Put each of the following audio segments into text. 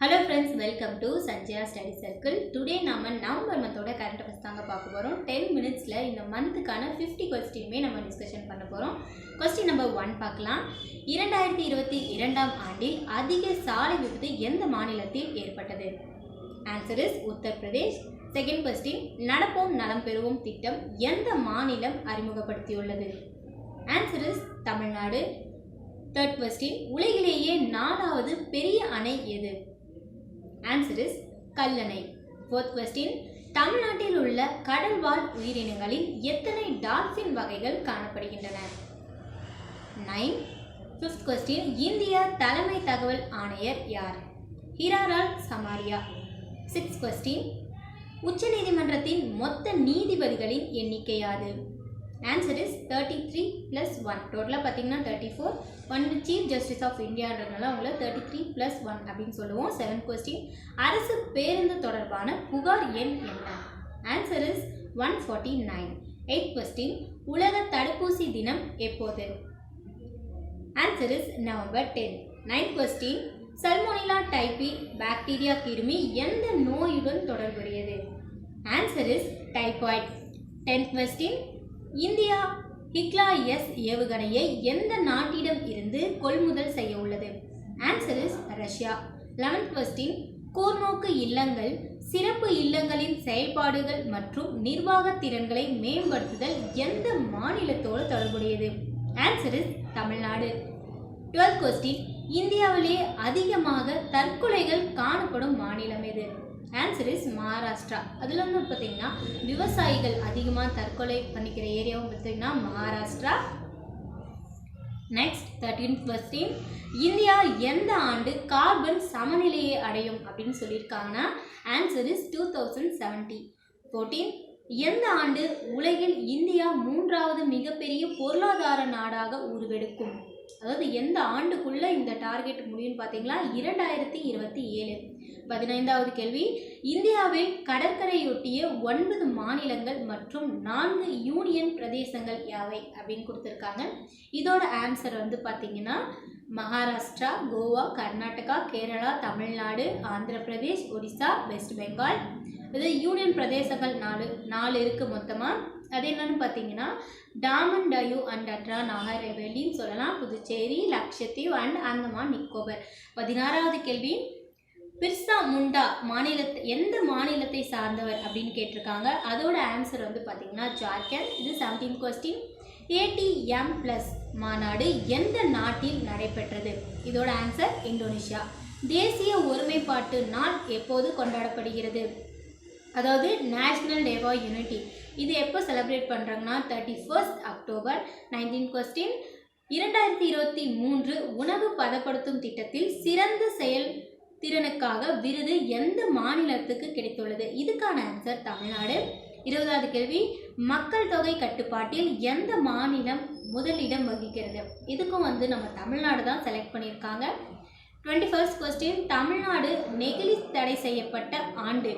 Hello friends, welcome to Sanjaya Study Circle. Today நாம November மந்தோட current affairs தாங்க பார்க்க போறோம். 10 minutesல இந்த மந்த்துக்கான 50 क्वेश्चनமே நம்ம டிஸ்கஷன் பண்ண போறோம். क्वेश्चन நம்பர் 1 பார்க்கலாம். 2022ஆம் ஆண்டில் அதிக சாலை விபத்து எந்த மாநிலத்தில் ஏற்பட்டது? Answer is Uttar Pradesh. Second question, நடப்போம் நலம் பெறுவோம் திட்டம் எந்த மாநிலம் அறிமுகப்படுத்தியுள்ளது? Answer is Tamil Nadu. Third question, உலகிலேயே 4வது பெரிய அணை எது? Answer is Kallanai. Fourth question, தமிழ்நாட்டில் உள்ள கடல்வாழ் உயிரினங்களில் எத்தனை டால்ஃபின் வகைகள் காணப்படுகின்றன? 9. ஃபிஃப்த் क्वेश्चन, இந்திய தலைமை தகவல் ஆணையர் யார்? ஹிராலால் சமாரியா. சிக்ஸ்த் क्वेश्चन, உச்சநீதிமன்றத்தின் மொத்த நீதிபதிகளின் எண்ணிக்கை யாது? Answer is 33 + 1. டோட்டலாக பார்த்தீங்கன்னா 34. ஒன் சீஃப் ஜஸ்டிஸ் ஆஃப் இந்தியான்றதுனால அவங்கள 33 + 1 அப்படின்னு சொல்லுவோம். செவன்த் क्वेश्चन, அரசு பேருந்து தொடர்பான புகார் எண் என்ன? Answer is 149. எய்த் क्वेश्चन, உலக தடுப்பூசி தினம் எப்போது? Answer is November 10. Ninth question, salmonella typhi bacteria கிருமி எந்த நோயுடன் தொடர்புடையது? Answer is typhoid. 10th question, India ஹிக்லாயஸ் ஏவுகணையை எந்த நாட்டிடம் இருந்து கொள்முதல் செய்ய உள்ளது? Answer is Russia. 11th question, கூர்நோக்கு இல்லங்கள் சிறப்பு இல்லங்களின் செயல்பாடுகள் மற்றும் நிர்வாக திறன்களை மேம்படுத்துதல் எந்த மாநிலத்தோடு தொடர்புடையது? Answer is Tamil Nadu. 12th question, இந்தியாவிலே அதிகமாக தற்கொலைகள் காணப்படும் மாநிலம் எது? Answer is Maharashtra. அதில் வந்து பார்த்தீங்கன்னா விவசாயிகள் அதிகமாக தற்கொலை பண்ணிக்கிற ஏரியாவும் பார்த்தீங்கன்னா Maharashtra. Next 13th question, India எந்த ஆண்டு கார்பன் சமநிலையை அடையும் அப்படின்னு சொல்லியிருக்காங்கன்னா ஆன்சர் இஸ் 2070. 14, எந்த ஆண்டு உலகில் இந்தியா 3வது மிகப்பெரிய பொருளாதார நாடாக உருவெடுக்கும்? அதாவது எந்த ஆண்டுக்குள்ளே இந்த டார்கெட் முடியும்னு பார்த்தீங்கன்னா 2027. 15வது கேள்வி, இந்தியாவில் கடற்கரையொட்டிய 9 மாநிலங்கள் மற்றும் 4 யூனியன் பிரதேசங்கள் யாவை அப்படின்னு கொடுத்துருக்காங்க. இதோட ஆன்சர் வந்து பார்த்தீங்கன்னா மகாராஷ்டிரா, கோவா, கர்நாடகா, கேரளா, தமிழ்நாடு, ஆந்திர பிரதேஷ், ஒடிசா, வெஸ்ட் பெங்கால். இது யூனியன் பிரதேசங்கள் 4 இருக்குது மொத்தமாக. அது என்னன்னு பார்த்தீங்கன்னா டாமன் டயூ அண்ட் அட்ரா நாகர் ஹவேலின்னு சொல்லலாம், புதுச்சேரி, லக்ஷத்தீவ் அண்ட் அந்தமான் நிக்கோபர். 16வது கேள்வி, பிர்சா முண்டா எந்த மாநிலத்தை சார்ந்தவர் அப்படின்னு கேட்டிருக்காங்க. அதோட ஆன்சர் வந்து பார்த்தீங்கன்னா ஜார்க்கண்ட். இது 17th क्वेश्चन, ATM+ மாநாடு எந்த நாட்டில் நடைபெற்றது? இதோட ஆன்சர் இந்தோனேஷியா. தேசிய ஒருமைப்பாட்டு நாள் எப்போது கொண்டாடப்படுகிறது? அதாவது நேஷ்னல் டே ஆஃப் யூனிட்டி. இது எப்போ செலிப்ரேட் பண்ணுறாங்கன்னா 31st அக்டோபர். 19th क्वेश्चन, 2023 உணவு பதப்படுத்தும் திட்டத்தில் சிறந்த செயல்திறனுக்காக விருது எந்த மாநிலத்துக்கு கிடைத்துள்ளது? இதுக்கான ஆன்சர் தமிழ்நாடு. 20வது கேள்வி, மக்கள் தொகை கட்டுப்பாட்டில் எந்த மாநிலம் முதலிடம் வகிக்கிறது? இதுக்கும் வந்து நம்ம தமிழ்நாடு தான் செலக்ட் பண்ணியிருக்காங்க. 21st क्वेश्चन, தமிழ்நாடு நெகிழி தடை செய்யப்பட்ட ஆண்டு.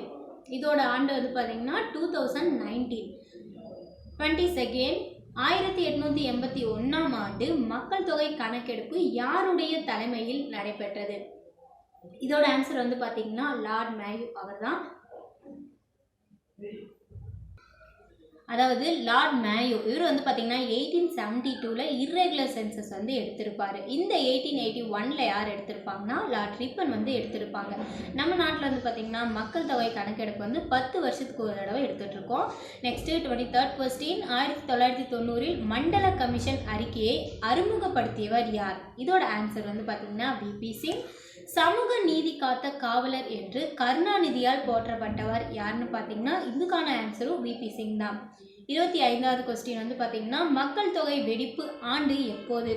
இதோட ஆண்டு வந்து பார்த்தீங்கன்னா 2019. 22nd, 1881ஆம் ஆண்டு மக்கள் தொகை கணக்கெடுப்பு யாருடைய தலைமையில் நடைபெற்றது? இதோட ஆன்சர் வந்து பார்த்தீங்கன்னா லார்ட் மேயோ அவர் தான். அதாவது லார்ட் மேயோ இவர் வந்து பார்த்தீங்கன்னா 1872 இர்ரெகுலர் சென்சஸ் வந்து எடுத்திருப்பார். இந்த 1881 யார் எடுத்திருப்பாங்கன்னா லார்ட் ரிப்பன் வந்து எடுத்திருப்பாங்க. நம்ம நாட்டில் வந்து பார்த்தீங்கன்னா மக்கள் தொகை கணக்கெடுப்பு வந்து 10 வருஷத்துக்கு ஒரு தடவை எடுத்துகிட்ருக்கோம். நெக்ஸ்ட்டு 23rd क्वेश्चन, 1990 மண்டல கமிஷன் அறிக்கையை அறிமுகப்படுத்தியவர் யார்? இதோட ஆன்சர் வந்து பார்த்தீங்கன்னா VP சிங். சமூக நீதி காத்த காவலர் என்று கருணாநிதியால் போற்றப்பட்டவர் யாருன்னு பார்த்தீங்கன்னா இதுக்கான ஆன்சரும் VP சிங் தான். 25வது क्वेश्चन வந்து பார்த்தீங்கன்னா மக்கள் தொகை வெடிப்பு ஆண்டு எப்போது?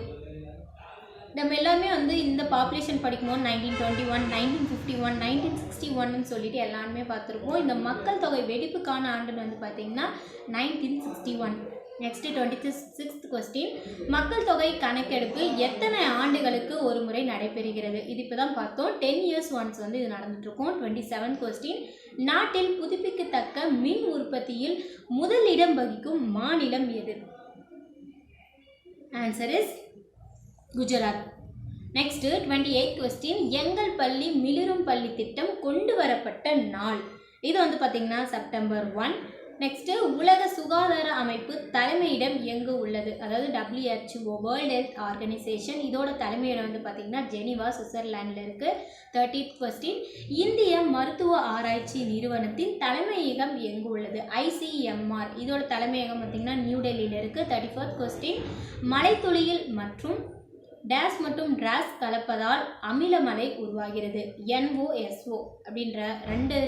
நம்ம எல்லாமே வந்து இந்த பாப்புலேஷன் படிக்கும்போது 1921, 1951, 1961ன்னு சொல்லிட்டு எல்லாருமே பார்த்துருப்போம். இந்த மக்கள் தொகை வெடிப்புக்கான ஆண்டுன்னு வந்து பார்த்தீங்கன்னா 1961. நெக்ஸ்ட் 26th क्वेश्चन, மக்கள் தொகை கணக்கெடுப்பு எத்தனை ஆண்டுகளுக்கு ஒரு முறை நடைபெறுகிறது? இது இப்போ தான் பார்த்தோம். 10 years once வந்து இது நடந்துட்டுருக்கோம். 27th क्वेश्चन, நாட்டில் புதுப்பிக்கத்தக்க மின் உற்பத்தியில் முதலிடம் வகிக்கும் மாநிலம் எது? Answer is Gujarat. Next 28th question, எங்கள் பள்ளி மிளிரும் பள்ளி திட்டம் கொண்டு வரப்பட்ட நாள். இது வந்து பார்த்திங்கன்னா செப்டம்பர் 1. நெக்ஸ்ட்டு, உலக சுகாதார அமைப்பு தலைமையிடம் எங்கு உள்ளது? அதாவது WHO வேர்ல்டு ஹெல்த் ஆர்கனைசேஷன், இதோட தலைமையிடம் வந்து பார்த்திங்கன்னா ஜெனீவா, சுவிட்சர்லாண்டில் இருக்குது. 30th கொஸ்டின், இந்திய மருத்துவ ஆராய்ச்சி நிறுவனத்தின் தலைமையகம் எங்கு உள்ளது? ICMR, இதோட தலைமையகம் பார்த்திங்கன்னா நியூ டெல்லியில் இருக்குது. 34th கொஸ்டின், மலைத்துளியில் மற்றும் டேஸ் மற்றும் டிராஸ் கலப்பதால் அமிலமலை உருவாகிறது. NOSO அப்படின்ற 2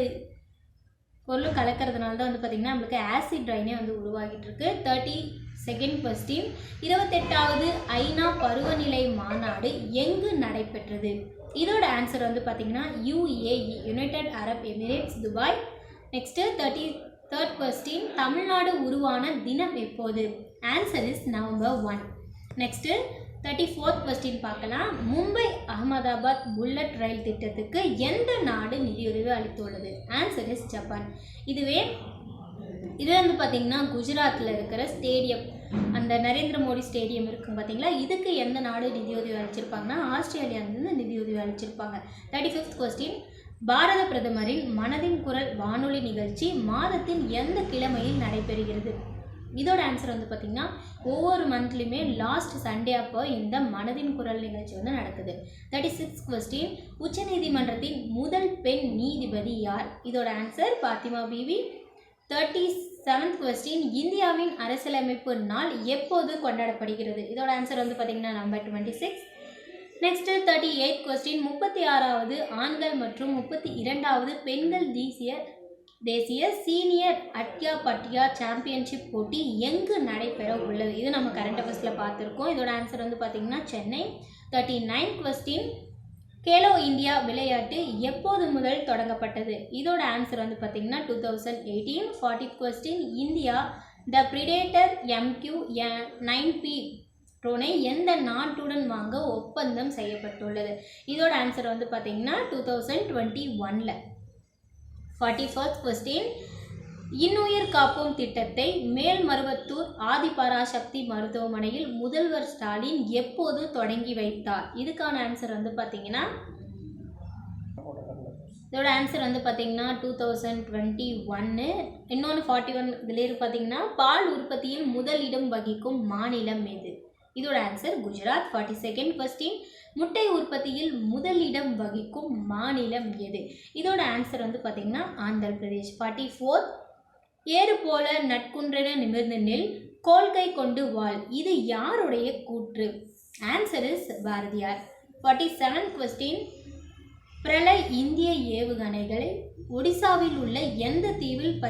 பொருளும் கலக்கிறதுனால தான் வந்து பார்த்திங்கன்னா நம்மளுக்கு ஆசிட் ரைனே வந்து உருவாகிட்டு இருக்கு. 32nd கொஸ்டின், 28வது ஐநா பருவநிலை மாநாடு எங்கு நடைபெற்றது? இதோட ஆன்சர் வந்து பார்த்திங்கன்னா UAE, United Arab Emirates, Dubai. Next 33rd question, Tamil Nadu உருவான தினம் எப்போது? Answer is November 1. Next 34th question பார்க்கலாம். மும்பை அகமதாபாத் புல்லட் ரயில் திட்டத்துக்கு எந்த நாடு நிதியுதவி அளித்துள்ளது? Answer is Japan. இது வந்து பார்த்திங்கன்னா குஜராத்தில் இருக்கிற ஸ்டேடியம், அந்த நரேந்திர மோடி ஸ்டேடியம் இருக்கும் பார்த்திங்களா, இதுக்கு எந்த நாடு நிதியுதவி அளிச்சிருப்பாங்கன்னா ஆஸ்திரேலியாவிலிருந்து நிதியுதவி அளிச்சிருப்பாங்க. 35th கொஸ்டின், பாரத பிரதமரின் மனதின் குரல் வானொலி நிகழ்ச்சி மாதத்தின் எந்த கிழமையில் நடைபெறுகிறது? இதோட ஆன்சர் வந்து பார்த்திங்கன்னா ஒவ்வொரு மந்த்லையுமே லாஸ்ட் சண்டே அப்போ இந்த மனதின் குரல் நிகழ்ச்சி வந்து நடக்குது. 36th கொஸ்டின், உச்சநீதிமன்றத்தின் முதல் பெண் நீதிபதி யார்? இதோட answer Fathima PV. 37th question, இந்தியாவின் அரசியலமைப்பு நாள் எப்போது கொண்டாடப்படுகிறது? இதோட ஆன்சர் வந்து பார்த்திங்கன்னா நம்பர் 26. நெக்ஸ்ட்டு 38th கொஸ்டின், 36வது ஆண்கள் மற்றும் 32வது பெண்கள் தேசிய சீனியர் அட்யாபட்யா சாம்பியன்ஷிப் போட்டி எங்கு நடைபெற உள்ளது? இது நம்ம கரண்ட் அஃபேர்ஸில் பார்த்துருக்கோம். இதோட ஆன்சர் வந்து பார்த்திங்கன்னா Chennai. 39th question, Khelo India விளையாட்டு எப்போது முதல் தொடங்கப்பட்டது? இதோட ஆன்சர் வந்து பார்த்திங்கன்னா 2018. 40th question, India the predator MQ-9P ட்ரோனை எந்த நாட்டுடன் வாங்க ஒப்பந்தம் செய்யப்பட்டுள்ளது? இதோட ஆன்சர் வந்து பார்த்திங்கன்னா 2021. 41st கொஸ்டின், இன்னுயிர் காப்போம் திட்டத்தை மேல்மருவத்தூர் ஆதிபராசக்தி மருத்துவமனையில் முதல்வர் ஸ்டாலின் எப்போது தொடங்கி வைத்தார்? இதுக்கான ஆன்சர் வந்து பார்த்திங்கன்னா இதோட ஆன்சர் வந்து பார்த்திங்கன்னா 2021. இன்னொன்று 41 இதில் பார்த்திங்கன்னா பால் உற்பத்தியில் முதலிடம் வகிக்கும் மாநிலம் எது? இதோட ஆன்சர் குஜராத். 42nd கொஸ்டின், முட்டை உற்பத்தியில் முதலிடம் வகிக்கும் மாநிலம் எது? இதோட ஆன்சர் வந்து பார்த்திங்கன்னா ஆந்திர பிரதேஷ். 44th, ஏறு போல நட்குன்றென நிமிர்ந்து நெல், கோல்கை கொண்டு வாழ், இது யாருடைய கூற்று? Answer is Bharathiyar. 47th question, Pralay இந்திய ஏவுகணைகளை ஒடிசாவில் உள்ள எந்த தீவில்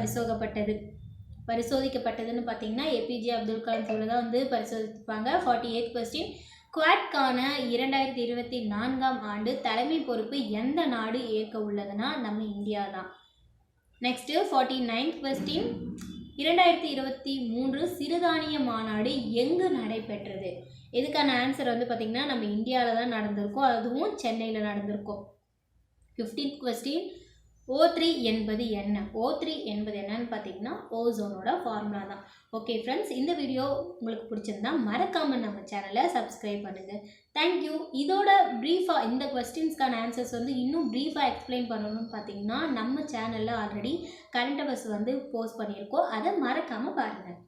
பரிசோதிக்கப்பட்டதுன்னு பார்த்தீங்கன்னா APJ அப்துல் கலாம் தீவில் தான் வந்து பரிசோதிப்பாங்க. 48th கொஸ்டின், குவாட்கான 2024ஆம் ஆண்டு தலைமை பொறுப்பு எந்த நாடு ஏற்க உள்ளதுன்னா நம்ம இந்தியா தான். நெக்ஸ்ட்டு 49th கொஸ்டின், 2023 சிறுதானிய மாநாடு எங்கு நடைபெற்றது? இதுக்கான ஆன்சர் வந்து பார்த்திங்கன்னா நம்ம இந்தியாவில் தான் நடந்திருக்கோம், அதுவும் சென்னையில் நடந்திருக்கோம். 15th கொஸ்டின், O3 என்பது என்ன? O3 என்பது என்னன்னு பார்த்தீங்கன்னா ஓசோனோட ஃபார்முலா தான். ஓகே ஃப்ரெண்ட்ஸ், இந்த வீடியோ உங்களுக்கு பிடிச்சிருந்தா மறக்காமல் நம்ம சேனலை சப்ஸ்கிரைப் பண்ணுங்கள். தேங்க்யூ. இதோட ப்ரீஃபாக இந்த கொஸ்டின்ஸ்க்கான ஆன்சர்ஸ் வந்து இன்னும் ப்ரீஃபாக எக்ஸ்பிளைன் பண்ணணும்னு பார்த்தீங்கன்னா நம்ம சேனலில் ஆல்ரெடி கரண்ட் அஃபேர்ஸ் வந்து போஸ்ட் பண்ணியிருக்கோம், அதை மறக்காமல் பாருங்கள்.